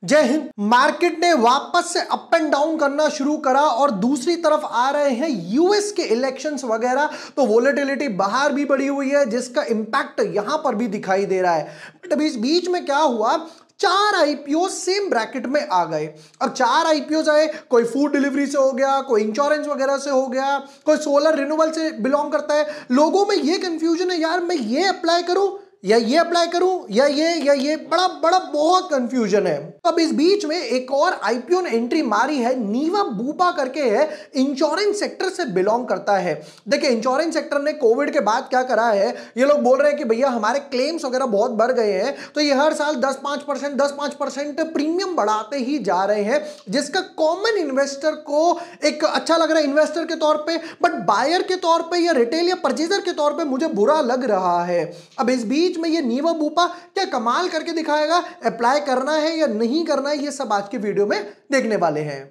जय हिंद। मार्केट ने वापस से अप एंड डाउन करना शुरू करा और दूसरी तरफ आ रहे हैं यूएस के इलेक्शंस वगैरह, तो वोलेटिलिटी बाहर भी बढ़ी हुई है जिसका इंपैक्ट यहां पर भी दिखाई दे रहा है। बट अभी इस बीच में क्या हुआ, 4 आईपीओ सेम ब्रैकेट में आ गए। अब 4 आईपीओ आए, कोई फूड डिलीवरी से हो गया, कोई इंश्योरेंस वगैरह से हो गया, कोई सोलर रिन्यूएबल से बिलोंग करता है। लोगों में ये कंफ्यूजन है, यार मैं ये अप्लाई करूं या ये अप्लाई करूं या ये बड़ा बड़ा बहुत कंफ्यूजन है। अब इस बीच में एक और आईपीओ ने एंट्री मारी है, नीवा बूपा करके है, इंश्योरेंस सेक्टर से बिलोंग करता है। देखिए इंश्योरेंस सेक्टर ने कोविड के बाद क्या करा है, ये लोग बोल रहे हैं कि भैया हमारे क्लेम्स वगैरह बहुत बढ़ गए हैं, तो ये हर साल 10-5% प्रीमियम बढ़ाते ही जा रहे हैं, जिसका कॉमन इन्वेस्टर को एक अच्छा लग रहा है इन्वेस्टर के तौर पे, बट बायर के तौर पे या रिटेल या परचेजर के तौर पे मुझे बुरा लग रहा है। अब इस बीच में ये नीवा बूपा क्या कमाल करके दिखाएगा, अप्लाई करना है या नहीं करना है, ये सब आज की वीडियो में देखने वाले हैं।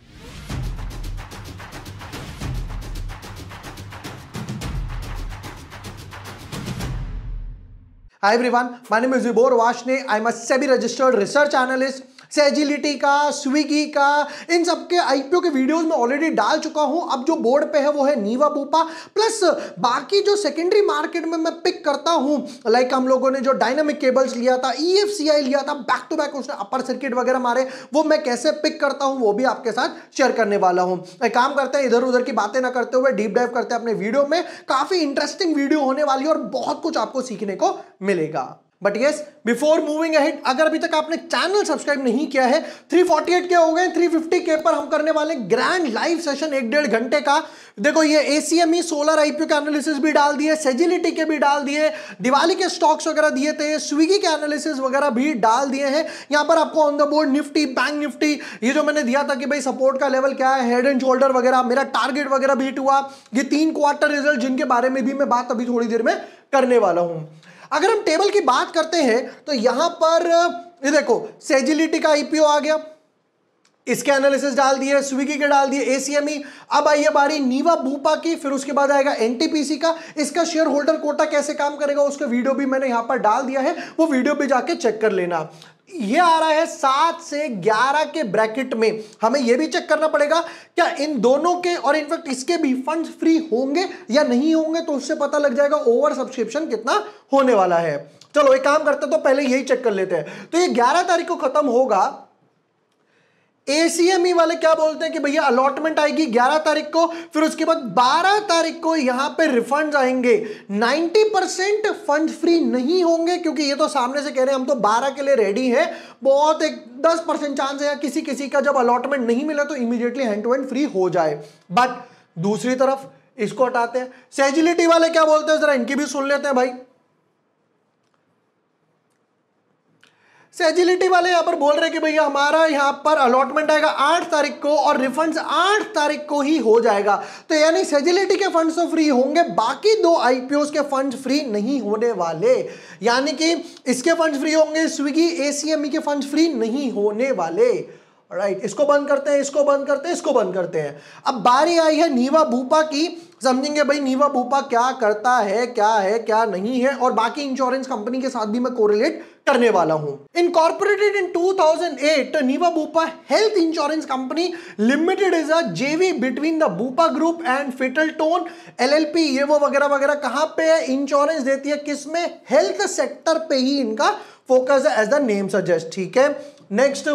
Hi everyone, my name is Vibhor Vashne. I'm a SEBI registered research analyst. सेजिलिटी का, स्विगी का, इन सबके आईपीओ के वीडियोस में ऑलरेडी डाल चुका हूं। अब जो बोर्ड पे है वो है नीवा बूपा, प्लस बाकी जो सेकेंडरी मार्केट में मैं पिक करता हूं, लाइक हम लोगों ने जो डायनामिक केबल्स लिया था, ईएफसीआई लिया था, बैक टू बैक उसने अपर सर्किट वगैरह मारे, वो मैं कैसे पिक करता हूं वो भी आपके साथ शेयर करने वाला हूं। एक काम करते हैं, इधर उधर की बातें ना करते हुए डीप डाइव करते हैं अपने वीडियो में। काफी इंटरेस्टिंग वीडियो होने वाली है और बहुत कुछ आपको सीखने को मिलेगा। But yes, before moving ahead, अगर अभी तक आपने चैनल सब्सक्राइब नहीं किया है, 348 के हो गए, 350 के पर हम करने वाले ग्रैंड लाइव सेशन 1-1.5 घंटे का। देखो ये एसीएमई सोलर आईपीओ के एनालिसिस भी डाल दिए, सेजिलिटी के भी डाल दिए, दिवाली के स्टॉक्स वगैरह दिए थे, स्विगी के एनालिसिस वगैरह भी डाल दिए हैं। यहां पर आपको on the board Nifty, bank Nifty, ये जो मैंने दिया था कि भाई सपोर्ट का लेवल क्या है, हेड एंड शोल्डर वगैरह, मेरा टारगेट वगैरह बीट हुआ, ये 3 क्वार्टर रिजल्ट जिनके बारे में भी मैं बात अभी थोड़ी देर में करने वाला हूं। अगर हम टेबल की बात करते हैं तो यहां पर ये देखो सेजिलिटी का आईपीओ आ गया, इसके एनालिसिस डाल दिए, स्विगी के डाल दिए, एसीएमई। अब आइए बारी नीवा बूपा की, फिर उसके बाद आएगा एनटीपीसी का। इसका शेयर होल्डर कोटा कैसे काम करेगा उसका वीडियो भी मैंने यहां पर डाल दिया है, वो वीडियो भी जाके चेक कर लेना। ये आ रहा है 7 से 11 के ब्रैकेट में। हमें यह भी चेक करना पड़ेगा क्या इन दोनों के और इनफैक्ट इसके भी फंड्स फ्री होंगे या नहीं होंगे, तो उससे पता लग जाएगा ओवर सब्सक्रिप्शन कितना होने वाला है। चलो एक काम करते तो पहले यही चेक कर लेते हैं। तो ये 11 तारीख को खत्म होगा। एसीएमई वाले क्या बोलते हैं कि भैया अलॉटमेंट आएगी 11 तारीख को, फिर उसके बाद 12 तारीख को यहां पे रिफंड्स आएंगे। 90% फंड फ्री नहीं होंगे, क्योंकि ये तो सामने से कह रहे हैं हम तो 12 के लिए रेडी हैं। बहुत एक 10% चांस है किसी किसी का जब अलॉटमेंट नहीं मिला तो immediately hand to hand free हो जाए। बट दूसरी तरफ इसको हटाते हैं, सेजिलिटी वाले क्या बोलते हैं जरा इनकी भी सुन लेते हैं भाई। सेजिलिटी वाले यहां पर बोल रहे हैं कि भैया हमारा यहां पर अलॉटमेंट आएगा 8 तारीख को और रिफंड्स 8 तारीख को ही हो जाएगा। तो यानी सेजिलिटी के फंड्स तो फ्री होंगे, बाकी 2 आईपीओस के फंड्स फ्री नहीं होने वाले। यानी कि इसके फंड्स फ्री होंगे, स्विगी एसीएमई के फंड्स फ्री नहीं होने वाले। राइट, इसको बंद करते हैं, इसको बंद करते हैं, इसको बंद करते हैं। अब बारी आई है नीवा बूपा की। समझेंगे भाई नीवा बूपा क्या करता है क्या नहीं है, और बाकी इंश्योरेंस कंपनी के साथ भी मैं कोरिलेट करने वाला हूं। Incorporated in 2008, Niva Bupa health insurance company limited is a JV between the Bupa group and Fettle Tone LLP. ये वो वगैरह वगैरह कहां पे है, इंश्योरेंस देती है किसमें, हेल्थ सेक्टर पे ही इनका फोकस है, एज द नेम सजेस्ट। ठीक है, next,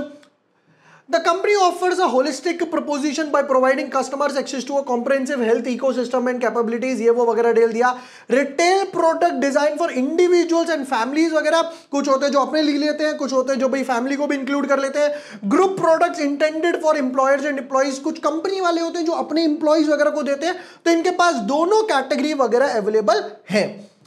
the company offers a holistic proposition by providing customers access to a comprehensive health ecosystem and capabilities। ये वो वगैरह डेल दिया। Retail product design for individuals and families वगैरह, कुछ होते हैं जो अपने लिए लेते हैं, कुछ होते हैं जो भाई फैमिली को भी इंक्लूड कर लेते हैं। Group products intended for employers and employees, कुछ कंपनी वाले होते हैं जो अपने एम्प्लॉइज वगैरह को देते हैं, तो इनके पास दोनों कैटेगरी वगैरह अवेलेबल है।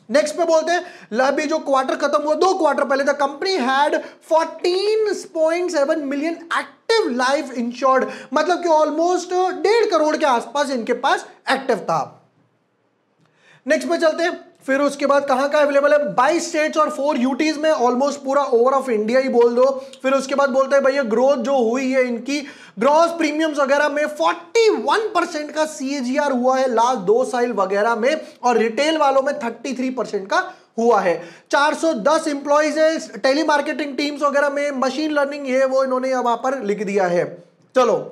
नेक्स्ट पे बोलते हैं अभी जो क्वार्टर खत्म हुआ 2 क्वार्टर पहले, the company had 14.7 million active life insured, मतलब कि ऑलमोस्ट 1.5 करोड़ के आसपास इनके पास एक्टिव था। नेक्स्ट पे चलते हैं, फिर उसके बाद कहां का अवेलेबल है, 22 स्टेट्स और 4 यूटीज में, ऑलमोस्ट पूरा ओवर ऑफ इंडिया ही बोल दो। फिर उसके बाद बोलते हैं भैया ग्रोथ जो हुई है इनकी ग्रॉस प्रीमियम्स वगैरह में 41% का सीएजीआर हुआ है लास्ट 2 साल वगैरह में, और रिटेल वालों में 33% का हुआ है। 410 एम्प्लॉइज है टेली मार्केटिंग टीम्स वगैरह में, मशीन लर्निंग ये वो इन्होंने वहां पर लिख दिया है। चलो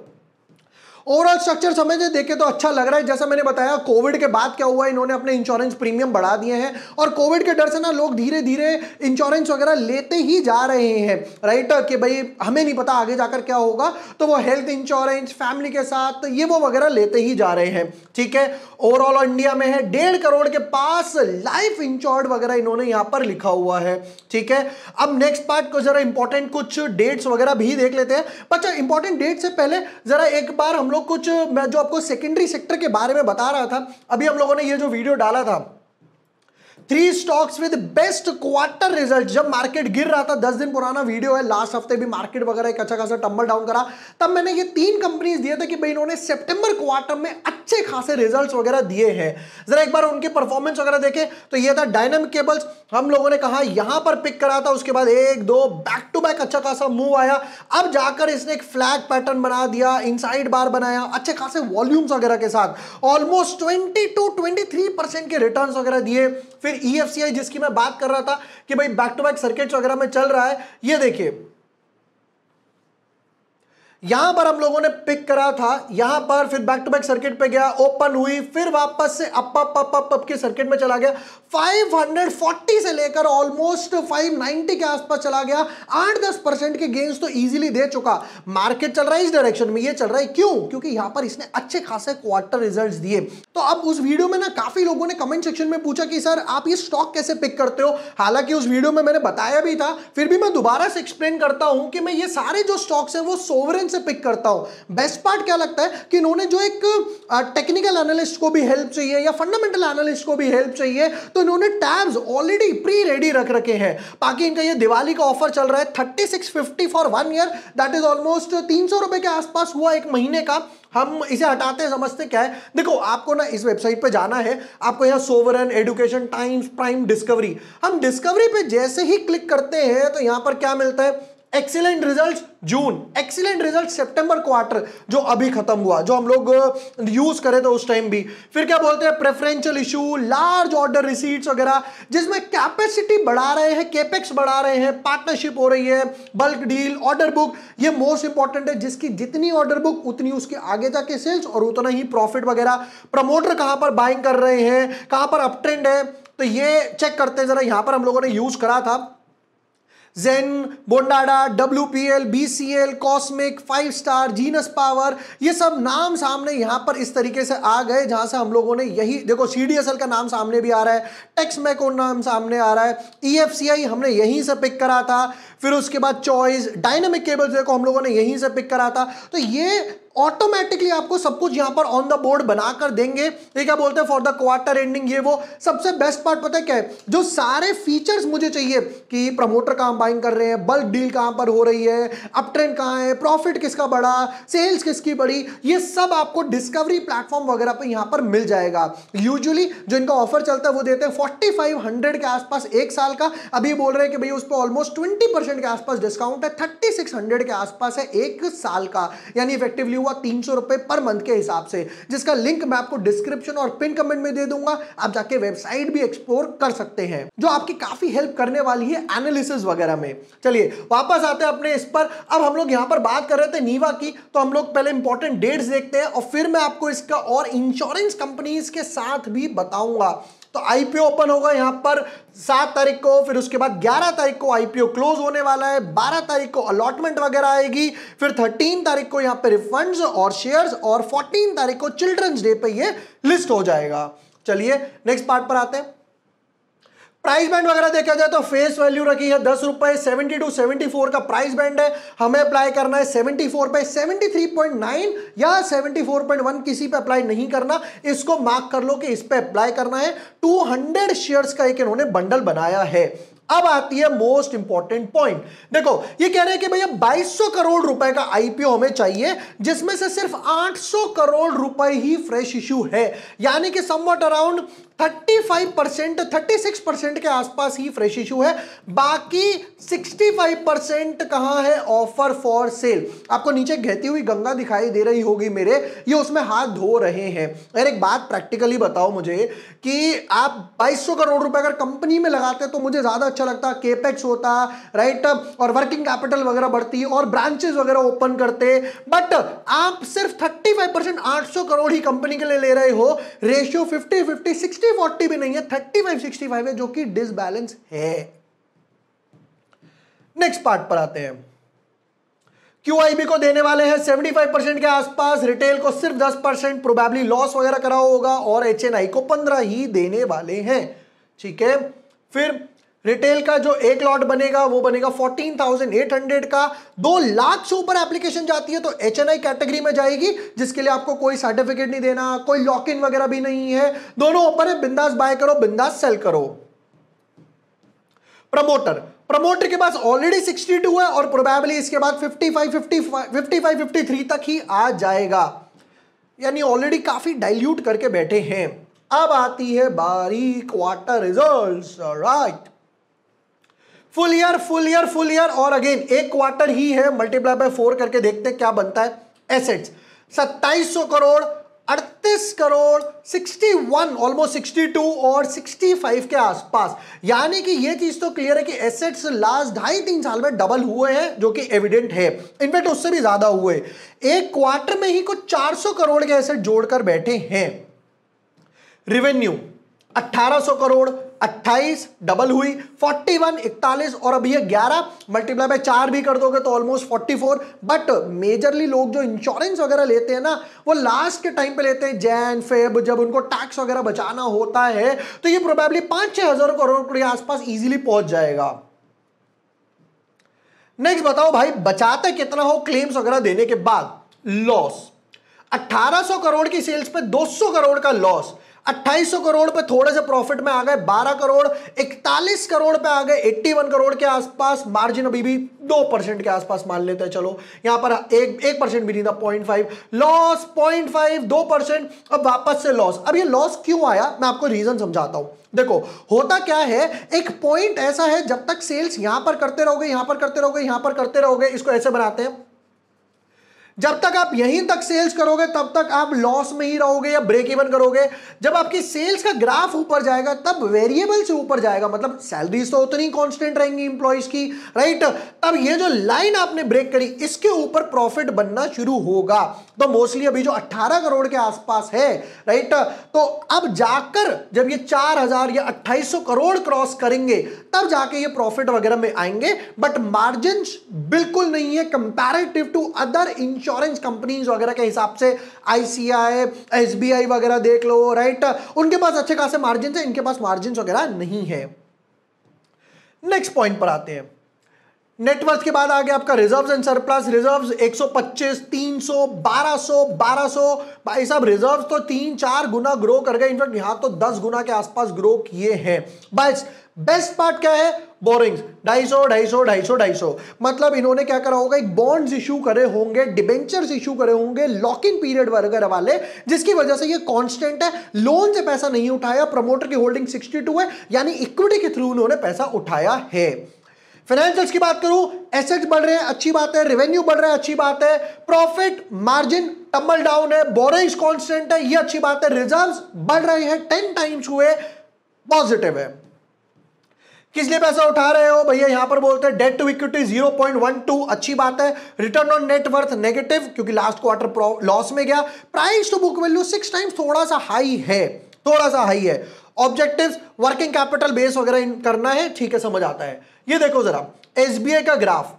ओवरऑल स्ट्रक्चर समझे देखे तो अच्छा लग रहा है। जैसा मैंने बताया कोविड के बाद क्या हुआ, इन्होंने अपने इंश्योरेंस प्रीमियम बढ़ा दिए हैं और कोविड के डर से ना लोग धीरे धीरे इंश्योरेंस वगैरह लेते ही जा रहे हैं, राइट, कि भाई हमें नहीं पता आगे जाकर क्या होगा, तो वो हेल्थ इंश्योरेंस फैमिली के साथ ये वो वगैरह लेते ही जा रहे हैं। ठीक है, ओवरऑल इंडिया में है 1.5 करोड़ के पास लाइफ इंश्योर्ड वगैरह इन्होंने यहां पर लिखा हुआ है। ठीक है, अब नेक्स्ट पार्ट को जरा इंपॉर्टेंट कुछ डेट्स वगैरह भी देख लेते हैं। बच्चा इंपॉर्टेंट डेट से पहले जरा एक बार हम लोग कुछ, मैं जो आपको सेकेंडरी सेक्टर के बारे में बता रहा था, अभी हम लोगों ने ये जो वीडियो डाला था 3 stocks with best quarter result, जब मार्केट गिर रहा था, 10 दिन पुराना वीडियो है, लास्ट हफ्ते भी मार्केट वगैरह एक अच्छा खासा टम्बल डाउन करा, तब मैंने ये 3 कंपनीज दिए थे कि भाई इन्होंने सितंबर क्वार्टर में अच्छे खासे रिजल्ट्स वगैरह दिए हैं। जरा एक बार उनके परफॉर्मेंस वगैरह देखें तो ये था डायनामिक केबल्स, हम लोगों ने कहा यहां पर पिक करा था, उसके बाद 1-2 बैक टू बैक अच्छा खासा मूव आया, अब जाकर इसने एक फ्लैग पैटर्न बना दिया, इनसाइड बार बनाया अच्छे खासे वॉल्यूम्स वगैरह के साथ, ऑलमोस्ट 20-23% के रिटर्न्स वगैरह दिए। फिर EFCI जिसकी मैं बात कर रहा था कि भाई बैक टू बैक सर्किट्स वगैरह में चल रहा है, ये देखिए यहां पर हम लोगों ने पिक करा था, यहां पर फिर बैक टू बैक सर्किट पे गया, ओपन हुई, फिर वापस से अप के सर्किट में चला गया, 540 से लेकर ऑलमोस्ट 590 के आसपास चला गया, 8-10% के गेन्स तो इजीली दे चुका। मार्केट चल रहा है इस डायरेक्शन में, ये चल रहा है क्यों? क्योंकि यहां पर इसने अच्छे खासे क्वार्टर रिजल्ट्स दिए। तो अब उस वीडियो में ना काफी लोगों ने कमेंट सेक्शन में पूछा कि सर आप ये स्टॉक कैसे पिक करते हो, हालांकि उस वीडियो में मैंने बताया भी था, फिर भी मैं दोबारा से एक्सप्लेन करता हूं कि मैं ये सारे जो स्टॉक्स हैं वो सोवरेन से पिक करता हूं। बेस्ट पार्ट क्या लगता है कि इन्होंने जो एक टेक्निकल एनालिस्ट को भी हेल्प चाहिए या फंडामेंटल एनालिस्ट को भी हेल्प चाहिए, तो इन्होंने टैब्स ऑलरेडी प्री रेडी रख रखे हैं। बाकी इनका ये दिवाली का ऑफर चल रहा है 3650 for 1 year, that is almost 300 रुपए के आसपास हुआ एक महीने का। हम इसे हटाते हैं, समझते क्या है, देखो आपको ना इस वेबसाइट पे जाना है, आपको यहाँ sovereign, education, times, prime, discovery, हम डिस्कवरी पे जैसे ही क्लिक करते हैं तो यहां पर क्या मिलता है, एक्सीलेंट रिजल्ट्स जून, एक्सीलेंट रिजल्ट सितंबर क्वार्टर जो अभी खत्म हुआ, जो हम लोग यूज करे थे उस टाइम भी। फिर क्या बोलते हैं, preferential issue, large order receipts वगैरह, जिसमें कैपेसिटी बढ़ा रहे हैं, केपेक्स बढ़ा रहे हैं, पार्टनरशिप हो रही है, बल्क डील, ऑर्डर बुक, ये मोस्ट इंपॉर्टेंट है, जिसकी जितनी ऑर्डर बुक उतनी उसके आगे जाके सेल्स और उतना ही प्रॉफिट वगैरह। प्रमोटर कहां पर बाइंग कर रहे हैं, कहां पर अप ट्रेंड है, तो ये चेक करते हैं जरा। यहां पर हम लोगों ने यूज करा था जेन, Bondada, WPL, BCL, Cosmic, 5 star, Genus Power, ये सब नाम सामने यहां पर इस तरीके से आ गए, जहां से हम लोगों ने यही देखो CDSL का नाम सामने भी आ रहा है, टेक्समैको नाम सामने आ रहा है, EFCI हमने यहीं से पिक करा था, फिर उसके बाद चॉइस, डायनामिक केबल्स देखो हम लोगों ने यहीं से पिक करा था। तो ये ऑटोमेटिकली आपको सब कुछ यहां पर ऑन द बोर्ड बनाकर देंगे। ये क्या बोलते हैं, फॉर द क्वार्टर एंडिंग, ये वो। सबसे बेस्ट पार्ट पता है क्या है, जो सारे फीचर्स मुझे चाहिए कि प्रमोटर कहां बाइंग कर रहे हैं, बल्क डील कहां पर हो रही है, अप ट्रेंड कहां है, प्रॉफिट किसका बढ़ा, सेल्स किसकी बढ़ी, ये सब आपको डिस्कवरी प्लेटफॉर्म वगैरह पे यहां पर मिल जाएगा। यूजुअली जो इनका ऑफर चलता है वो देते हैं 4500 के आसपास 1 साल का, अभी बोल रहे हैं कि भाई उस पर ऑलमोस्ट 20% के आसपास डिस्काउंट है, 3600 के आसपास है 1 साल का, यानी इफेक्टिवली हुआ 300 रुपए पर मंथ के हिसाब से, जिसका लिंक मैं आपको डिस्क्रिप्शन और पिन कमेंट में दे दूंगा। आप जाके वेबसाइट भी एक्सप्लोर कर सकते हैं, जो आपकी काफी हेल्प करने वाली है एनालिसिस वगैरह में। चलिए वापस आते हैं अपने इस पर। अब हम लोग यहां पर बात कर रहे थे नीवा की, तो हम लोग पहले इंपॉर्टेंट डेट्स देखते हैं और फिर मैं आपको इसका और इंश्योरेंस कंपनीज के साथ भी बताऊंगा। तो IPO ओपन होगा यहां पर 7 तारीख को, फिर उसके बाद 11 तारीख को IPO क्लोज होने वाला है, 12 तारीख को अलॉटमेंट वगैरह आएगी, फिर 13 तारीख को यहां पे रिफंड्स और शेयर्स, और 14 तारीख को चिल्ड्रंस डे पे ये लिस्ट हो जाएगा। चलिए नेक्स्ट पार्ट पर आते हैं। प्राइस बैंड वगैरह देखा जाए तो फेस वैल्यू रखी है 10 रुपए, 70 to 74 का प्राइस बैंड है, हमें अप्लाई करना है 74 पे, 73.9 या 74.1 किसी पे अप्लाई नहीं करना, इसको मार्क कर लो कि इस पे अप्लाई करना है। 200 शेयर्स का एक इन्होंने बंडल बनाया है। अब आती है मोस्ट इंपॉर्टेंट पॉइंट, देखो ये कह रहे हैं कि भैया 2200 करोड़ रुपए का IPO हमें चाहिए, जिसमें से सिर्फ 800 करोड़ रुपए ही फ्रेश इशू है, यानी कि समवट अराउंड 35% 36% के आसपास ही फ्रेश इशू है, बाकी 65% कहां है, ऑफर फॉर सेल। आपको नीचे बहती हुई गंगा दिखाई दे रही होगी मेरे, ये उसमें हाथ धो रहे हैं। यार एक बात प्रैक्टिकली बताओ मुझे कि आप 2200 करोड़ रुपए अगर कंपनी में लगाते तो मुझे ज्यादा अच्छा लगता, केपेक्स होता, राइट, और वर्किंग कैपिटल वगैरह बढ़ती और ब्रांचेस वगैरह ओपन करते, बट आप सिर्फ 35% 800 करोड़ ही कंपनी के लिए ले रहे हो। रेशियो 50-50 60-40 भी नहीं है, 35-65 है, जो कि डिसबैलेंस है। नेक्स्ट पार्ट पर आते हैं। QIB को देने वाले हैं 75% के आसपास, रिटेल को सिर्फ 10%, प्रोबेबली लॉस वगैरह करा होगा, और HNI को 15 ही देने वाले हैं। ठीक है, फिर रिटेल का जो एक लॉट बनेगा वो बनेगा 14,800 का। 2 लाख से ऊपर एप्लीकेशन जाती है तो HNI कैटेगरी में जाएगी, जिसके लिए आपको कोई सर्टिफिकेट नहीं देना, कोई लॉक इन वगैरह भी नहीं है, दोनों ओपन है, बिंदास बाय करो, बिंदास सेल करो। प्रमोटर के पास ऑलरेडी 62 है और प्रोबेबली इसके बाद 55-53 तक ही आ जाएगा, यानी ऑलरेडी काफी डाइल्यूट करके बैठे हैं। अब आती है बारी quarter results, right. Full year और अगेन एक क्वार्टर ही है, मल्टीप्लाई बाय 4 करके देखते हैं क्या बनता है। एसेट्स 2700 करोड़, 38 करोड़, 61, ऑलमोस्ट 62 और 65 के आसपास, यानी कि ये चीज तो क्लियर है कि एसेट्स लास्ट 2.5-3 साल में डबल हुए हैं, जो कि एविडेंट है, इनफैक्ट उससे भी ज्यादा हुए। एक क्वार्टर में ही कुछ 400 करोड़ के एसेट जोड़कर बैठे हैं। रेवेन्यू 1800 करोड़, 28 डबल हुई, 41, 41 और अब ये 11 मल्टीप्लाई बाय 4 भी कर दोगे तो ऑलमोस्ट 44। बट मेजरली लोग जो इंश्योरेंस वगैरह लेते हैं ना, वो लास्ट के टाइम पे लेते हैं, जैन फेब, जब उनको टैक्स वगैरह बचाना होता है, तो ये प्रोबेबली 5-6 हजार करोड़ के आसपास इजीली पहुंच जाएगा। नेक्स्ट बताओ भाई, बचाता कितना हो क्लेम्स वगैरह देने के बाद। लॉस 1800 करोड़ की सेल्स पे 200 करोड़ का लॉस, 2800 करोड़ पे थोड़े से प्रॉफिट में आ गए 12 करोड़, 41 करोड़ पे आ गए 81 करोड़ के आसपास, मार्जिन अभी भी 2% के आसपास मान लेते हैं, चलो यहां पर 1% भी नहीं था, 0.5 लॉस, 0.5 2%, अब वापस से लॉस। अब ये लॉस क्यों आया, मैं आपको रीजन समझाता हूं। देखो होता क्या है, एक पॉइंट ऐसा है, जब तक सेल्स यहां पर करते रहोगे, यहां पर करते रहोगे, यहां पर करते रहोगे, इसको ऐसे बनाते हैं, जब तक आप यहीं तक सेल्स करोगे तब तक आप लॉस में ही रहोगे या ब्रेक इवन करोगे। जब आपकी सेल्स का ग्राफ ऊपर जाएगा तब वेरिएबल से ऊपर जाएगा, मतलब सैलरीज तो उतनी कांस्टेंट रहेंगी इंप्लॉइज की, राइट। तब ये जो लाइन आपने ब्रेक करी इसके ऊपर प्रॉफिट बनना शुरू होगा। तो मोस्टली अभी जो 18 करोड़ के आसपास है, राइट, तो अब जाकर जब ये 4000 या 2800 करोड़ क्रॉस करेंगे तब जाके ये प्रॉफिट वगैरह में आएंगे, बट मार्जिन बिल्कुल नहीं है comparative to other insurance companies वगैरह के हिसाब से। ICI, SBI वगैरह देख लो, राइट, उनके पास अच्छे खासे मार्जिन है, इनके पास मार्जिन वगैरह नहीं है। नेक्स्ट पॉइंट पर आते हैं। नेटवर्थ के बाद आ गया आपका रिजर्व्स एंड सरप्लस। रिजर्व्स 125, 300, 1200 भाई साहब, रिजर्व्स तो 3-4 गुना ग्रो कर गए, इनफैक्ट यहां तो 10 गुना के आसपास ग्रो किए हैं। बस बेस्ट पार्ट क्या है, बोरिंग्स 250, मतलब इन्होंने क्या करा होगा, एक बॉन्ड्स इशू करे होंगे, डिबेंचर्स इशू करे होंगे, लॉक इन पीरियड वगैरह वाले, जिसकी वजह से ये कांस्टेंट है। लोन से पैसा नहीं उठाया, प्रमोटर की होल्डिंग 62 है, यानी इक्विटी के थ्रू उन्होंने पैसा उठाया है। फाइनेंशियल्स की बात करूं, एसेट्स बढ़ रहे हैं, अच्छी बात है, रेवेन्यू बढ़ रहा है, अच्छी बात है, प्रॉफिट मार्जिन टम्बल डाउन है, बोरिंग्स कांस्टेंट है, ये अच्छी बात है, रिजर्व्स बढ़ रहे हैं, 10 टाइम्स हुए, पॉजिटिव है। किस लिए पैसा उठा रहे हो भैया, यहां पर बोलते हैं डेट टू इक्विटी 0.12, अच्छी बात है। Return on net worth negative, क्योंकि लास्ट क्वार्टर लॉस में गया। Price to book value 6 times, थोड़ा सा हाई है, थोड़ा सा हाई है। ऑब्जेक्टिव्स वर्किंग कैपिटल बेस वगैरह करना है, ठीक है, समझ आता है। ये देखो जरा SBI का ग्राफ,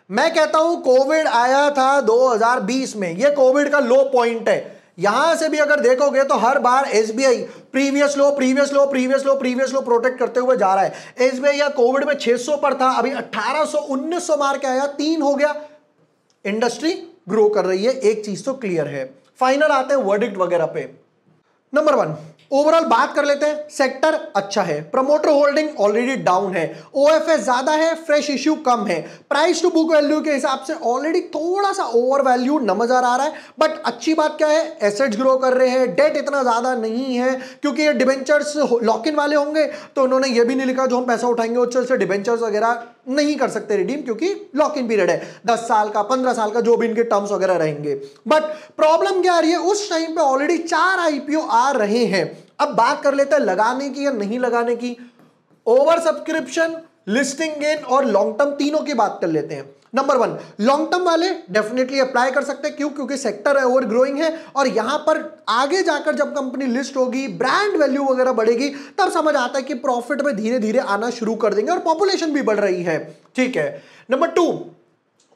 मैं कहता हूं कोविड आया था 2020 में, ये कोविड का लो पॉइंट है। यहां से भी अगर देखोगे तो हर बार SBI प्रीवियस लो प्रोटेक्ट करते हुए जा रहा है। SBI या कोविड में 600 पर था, अभी 1800 1900 मार के आया, 3 हो गया। इंडस्ट्री ग्रो कर रही है, एक चीज तो क्लियर है। फाइनल आते हैं वर्डिक्ट वगैरह पे। नंबर 1, ओवरऑल बात कर लेते हैं, सेक्टर अच्छा है, प्रमोटर होल्डिंग ऑलरेडी डाउन है, ओएफएस ज्यादा है, फ्रेश इश्यू कम है, प्राइस टू बुक वैल्यू के हिसाब से ऑलरेडी थोड़ा सा ओवर वैल्यू नजर आ रहा है। बट अच्छी बात क्या है, एसेट्स ग्रो कर रहे हैं, डेट इतना ज्यादा नहीं है, क्योंकि ये डिबेंचर्स लॉक इन वाले होंगे तो उन्होंने ये भी नहीं लिखा जो हम पैसा उठाएंगे उससे डिबेंचर्स वगैरह नहीं कर सकते रिडीम, क्योंकि लॉक इन पीरियड है 10 साल का 15 साल का जो भी इनके टर्म्स वगैरह रहेंगे। बट प्रॉब्लम क्या आ रही है, उस टाइम पे ऑलरेडी 4 आईपीओ आ रहे हैं। अब बात कर लेते हैं लगाने की या नहीं लगाने की। ओवर सब्सक्रिप्शन, लिस्टिंग गेन और लॉन्ग टर्म तीनों की बात कर लेते हैं। नंबर 1, लॉन्ग टर्म वाले डेफिनेटली अप्लाई कर सकते हैं, क्यों? क्योंकि सेक्टर ओवर ग्रोइंग है और यहां पर आगे जाकर जब कंपनी लिस्ट होगी, ब्रांड वैल्यू वगैरह बढ़ेगी, तब समझ आता है कि प्रॉफिट में धीरे धीरे आना शुरू कर देंगे और पॉपुलेशन भी बढ़ रही है। ठीक है। Number 2,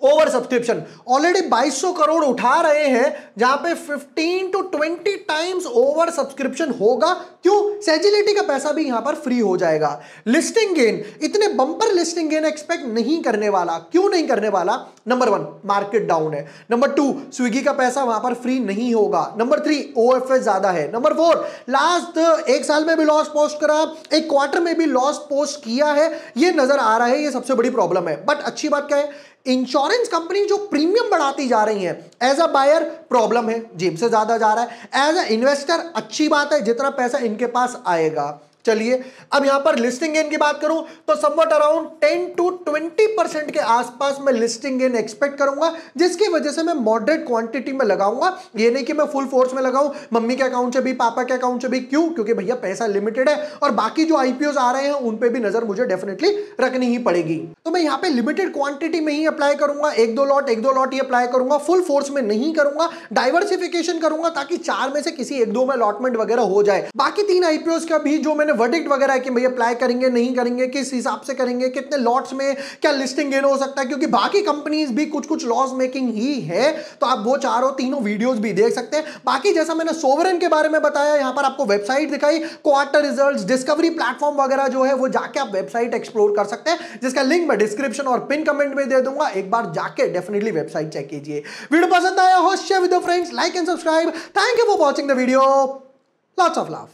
over subscription, already 2200 crore उठा रहे हैं, जहां पे 15 to 20 टाइम्स ओवर सब्सक्रिप्शन होगा। क्यों? सेजिलिटी का पैसा भी यहां पर फ्री हो जाएगा। लिस्टिंग गेन, इतने बंपर लिस्टिंग गेन एक्सपेक्ट नहीं करने वाला। क्यों नहीं करने वाला? नंबर 1, मार्केट डाउन है। नंबर 2, स्विगी का पैसा वहां पर फ्री नहीं होगा। नंबर 3, ओएफएस ज्यादा है। नंबर 4, लास्ट 1 साल में भी लॉस पोस्ट करा, एक क्वार्टर में भी लॉस पोस्ट किया है, ये नजर आ रहा है, ये सबसे बड़ी प्रॉब्लम है। बट अच्छी बात क्या है, इंश्योरेंस कंपनी जो प्रीमियम बढ़ाती जा रही है, एज अ बायर प्रॉब्लम है, जेब से ज्यादा जा रहा है। एज अ इन्वेस्टर अच्छी बात है, जितना पैसा इनके पास आएगा। चलिए अब यहां पर लिस्टिंग गेन की बात करूं तो समवट अराउंड 10 to 20% के आसपास मैं लिस्टिंग गेन एक्सपेक्ट करूंगा, जिसकी वजह से मैं मॉडरेट क्वांटिटी में लगाऊंगा। ये नहीं कि मैं फुल फोर्स में लगाऊं, मम्मी के अकाउंट से भी, पापा के अकाउंट से भी। क्यों? क्योंकि भैया पैसा लिमिटेड है और बाकी जो आईपीओ आ रहे हैं उन पे भी नजर मुझे डेफिनेटली रखनी ही पड़ेगी। तो मैं यहां पे लिमिटेड क्वांटिटी में ही अप्लाई करूंगा, एक दो लॉट ही अप्लाई करूंगा, फुल फोर्स में नहीं करूंगा, डाइवर्सिफिकेशन करूंगा ताकि 4 में से किसी 1-2 में अलॉटमेंट वगैरह हो जाए। बाकी 3 आईपीओ का भी जो मैंने वर्डिक्ट वगैरह है कि भैया अप्लाई करेंगे नहीं करेंगे, किस हिसाब से करेंगे, कितने लॉट्स में क्या लिस्टिंग गेन हो सकता है, क्योंकि बाकी कंपनीज भी कुछ लॉस मेकिंग ही है, तो आप वो तीनों वीडियोस भी देख सकते हैं। बाकी जैसा मैंने सोवरेन के बारे में बताया, यहां पर आपको वेबसाइट दिखाई, क्वार्टर रिजल्ट्स, डिस्कवरी प्लेटफॉर्म वगैरह जो है वो जाके आप वेबसाइट एक्सप्लोर कर सकते हैं, जिसका लिंक मैं डिस्क्रिप्शन और पिन कमेंट में दे दूंगा। एक बार जाके डेफिनेटली वेबसाइट चेक कीजिए। वीडियो पसंद आया हो share with your friends, like and subscribe. Thank you for watching the video. Lots of love.